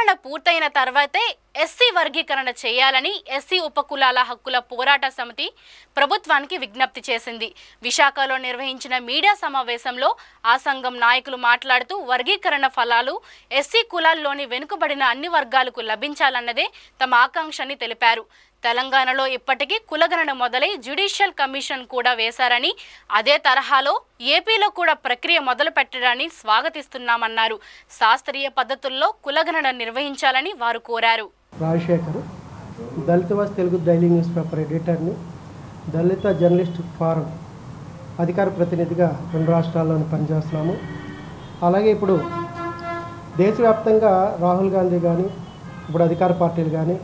కులగణన పూర్తయిన తర్వాతే ఎస్సీ వర్గీకరణ చేయాలని ఎస్సీ ఉపకులాల హక్కుల పోరాట సమితి ప్రభుత్వానికి విజ్ఞప్తి చేసింది. విశాఖలో నిర్వహించిన మీడియా సమావేశంలో ఆ సంఘం నాయకులు మాట్లాడుతూ వర్గీకరణ ఫలాలు ఎస్సీ కులాల్లోని వెనుకబడిన అన్ని వర్గాలకు లభించాలన్నదే తమ ఆకాంక్షని తెలిపారు. తెలంగాణలో ఇప్పటికీ కులగణన మొదలై జ్యుడిషియల్ కమిషన్ కూడా వేశారని, అదే తరహాలో ఏపీలో కూడా ప్రక్రియ మొదలు పెట్టడాన్ని స్వాగతిస్తున్నామన్నారు. శాస్త్రీయ పద్ధతుల్లో కులగణన నిర్వహించాలని వారు కోరారు. రాజశేఖర్, దళితవాస్ తెలుగు డైలీ న్యూస్ పేపర్ ఎడిటర్ని, దళిత జర్నలిస్ట్ ఫారం అధికార ప్రతినిధిగా 2 రాష్ట్రాల్లోని పనిచేస్తున్నాము. అలాగే ఇప్పుడు దేశవ్యాప్తంగా రాహుల్ గాంధీ కానీ ఇప్పుడు అధికార పార్టీలు కానీ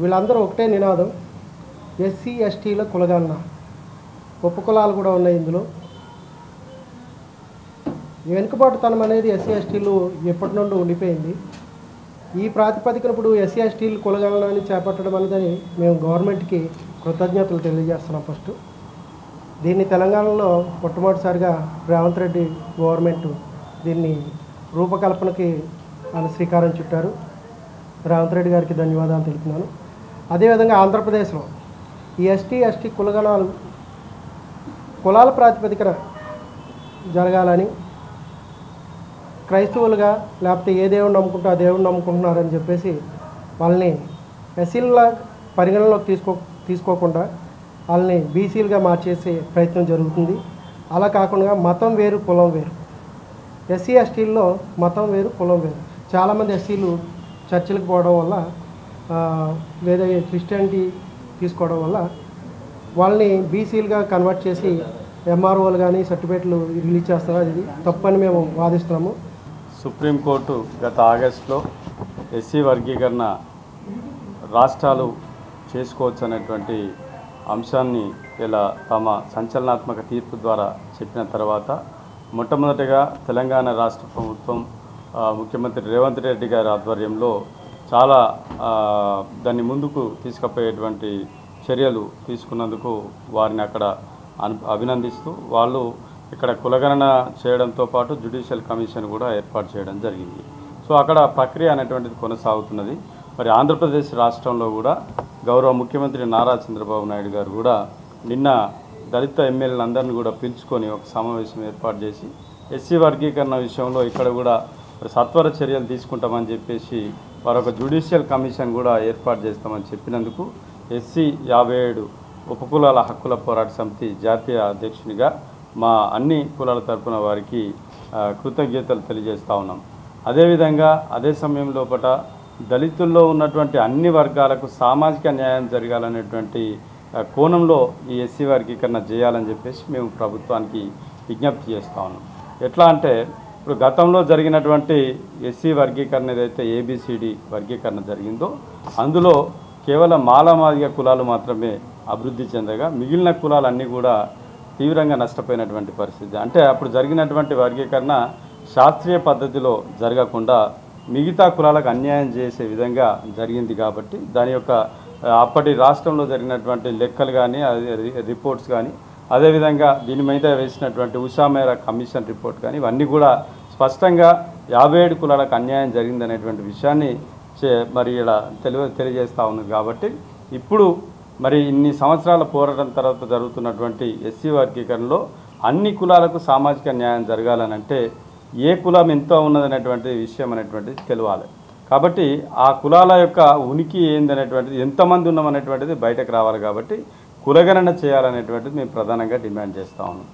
వీళ్ళందరూ ఒకటే నినాదం, ఎస్సీ ఎస్టీల కులగణన. ఉపకులాలు కూడా ఉన్నాయి ఇందులో. వెనుకబాటుతనం అనేది ఎస్సీ ఎస్టీలు ఎప్పటి నుండి ఉండిపోయింది. ఈ ప్రాతిపదికన ఇప్పుడు ఎస్సీ ఎస్టీలు కులగణనని చేపట్టడం అనేది మేము గవర్నమెంట్కి కృతజ్ఞతలు తెలియజేస్తున్నాం. ఫస్ట్ దీన్ని తెలంగాణలో మొట్టమొదటిసారిగా రేవంత్ రెడ్డి గవర్నమెంట్ దీన్ని రూపకల్పనకి ఆయన శ్రీకారం చుట్టారు. రేవంత్ రెడ్డి గారికి ధన్యవాదాలు తెలుపుతున్నాను. అదేవిధంగా ఆంధ్రప్రదేశ్లో ఈ ఎస్టీ కులగణాలు కులాల ప్రాతిపదికన జరగాలని, క్రైస్తవులుగా లేకపోతే ఏ దేవుడు నమ్ముకుంటూ ఆ దేవుడు నమ్ముకుంటున్నారని చెప్పేసి వాళ్ళని ఎస్సీల పరిగణనలోకి తీసుకోకుండా వాళ్ళని బీసీలుగా మార్చేసే ప్రయత్నం జరుగుతుంది. అలా కాకుండా మతం వేరు కులం వేరు. ఎస్సీ ఎస్టీల్లో మతం వేరు కులం వేరు. చాలామంది ఎస్సీలు చర్చిలకు పోవడం వల్ల లేదా క్రిస్టియానిటీ తీసుకోవడం వల్ల వాళ్ళని బీసీలుగా కన్వర్ట్ చేసి ఎంఆర్ఓలు కానీ సర్టిఫికేట్లు రిలీజ్ చేస్తున్నారు. ఇది తప్పని మేము వాదిస్తున్నాము. సుప్రీంకోర్టు గత ఆగస్టులో ఎస్సీ వర్గీకరణ రాష్ట్రాలు చేసుకోవచ్చు అనేటువంటి అంశాన్ని ఇలా తమ సంచలనాత్మక తీర్పు ద్వారా చెప్పిన తర్వాత మొట్టమొదటిగా తెలంగాణ రాష్ట్ర ప్రభుత్వం ముఖ్యమంత్రి రేవంత్ రెడ్డి గారి ఆధ్వర్యంలో చాలా దాన్ని ముందుకు తీసుకుపోయేటువంటి చర్యలు తీసుకున్నందుకు వారిని అక్కడ అభినందిస్తూ వాళ్ళు ఇక్కడ కులగణన చేయడంతో పాటు జ్యుడిషియల్ కమిషన్ కూడా ఏర్పాటు చేయడం జరిగింది. సో అక్కడ ప్రక్రియ అనేటువంటిది కొనసాగుతున్నది. మరి ఆంధ్రప్రదేశ్ రాష్ట్రంలో కూడా గౌరవ ముఖ్యమంత్రి నారా చంద్రబాబు నాయుడు గారు కూడా నిన్న దళిత ఎమ్మెల్యేలందరినీ కూడా పిలుచుకొని ఒక సమావేశం ఏర్పాటు చేసి ఎస్సీ వర్గీకరణ విషయంలో ఇక్కడ కూడా సత్వర చర్యలు తీసుకుంటామని చెప్పేసి వారు ఒక జ్యుడిషియల్ కమిషన్ కూడా ఏర్పాటు చేస్తామని చెప్పినందుకు ఎస్సీ 57 ఉపకులాల హక్కుల పోరాట సమితి జాతీయ అధ్యక్షునిగా మా అన్ని కులాల తరపున వారికి కృతజ్ఞతలు తెలియజేస్తూ ఉన్నాం. అదేవిధంగా అదే సమయం లోపల దళితుల్లో ఉన్నటువంటి అన్ని వర్గాలకు సామాజిక న్యాయం జరగాలనేటువంటి కోణంలో ఈ ఎస్సీ వర్గీకరణ చేయాలని చెప్పేసి మేము ప్రభుత్వానికి విజ్ఞప్తి చేస్తూ ఉన్నాం. ఎట్లా అంటే ఇప్పుడు గతంలో జరిగినటువంటి ఎస్సీ వర్గీకరణ ఏదైతే ఏబిసిడి వర్గీకరణ జరిగిందో అందులో కేవలం మాలామాదిగ కులాలు మాత్రమే అభివృద్ధి చెందగా మిగిలిన కులాలన్నీ కూడా తీవ్రంగా నష్టపోయినటువంటి పరిస్థితి. అంటే అప్పుడు జరిగినటువంటి వర్గీకరణ శాస్త్రీయ పద్ధతిలో జరగకుండా మిగతా కులాలకు అన్యాయం చేసే విధంగా జరిగింది. కాబట్టి దాని యొక్క అప్పటి రాష్ట్రంలో జరిగినటువంటి లెక్కలు కానీ రిపోర్ట్స్ కానీ అదేవిధంగా దీని మీద వేసినటువంటి ఉషా మేరా కమిషన్ రిపోర్ట్ కానీ ఇవన్నీ కూడా స్పష్టంగా 57 కులాలకు అన్యాయం జరిగిందనేటువంటి విషయాన్ని మరి ఇలా తెలియజేస్తూ ఉన్నది. కాబట్టి ఇప్పుడు మరి ఇన్ని సంవత్సరాల పోరాటం తర్వాత జరుగుతున్నటువంటి ఎస్సీ వర్గీకరణలో అన్ని కులాలకు సామాజిక న్యాయం జరగాలనంటే ఏ కులం ఎంతో ఉన్నదనేటువంటి విషయం అనేటువంటిది తెలియాలి. కాబట్టి ఆ కులాల యొక్క ఉనికి ఏందనేటువంటిది, ఎంతమంది ఉన్నామనేటువంటిది బయటకు రావాలి. కాబట్టి కులగణన చేయాలనేటువంటిది మేము ప్రధానంగా డిమాండ్ చేస్తూ ఉన్నాం.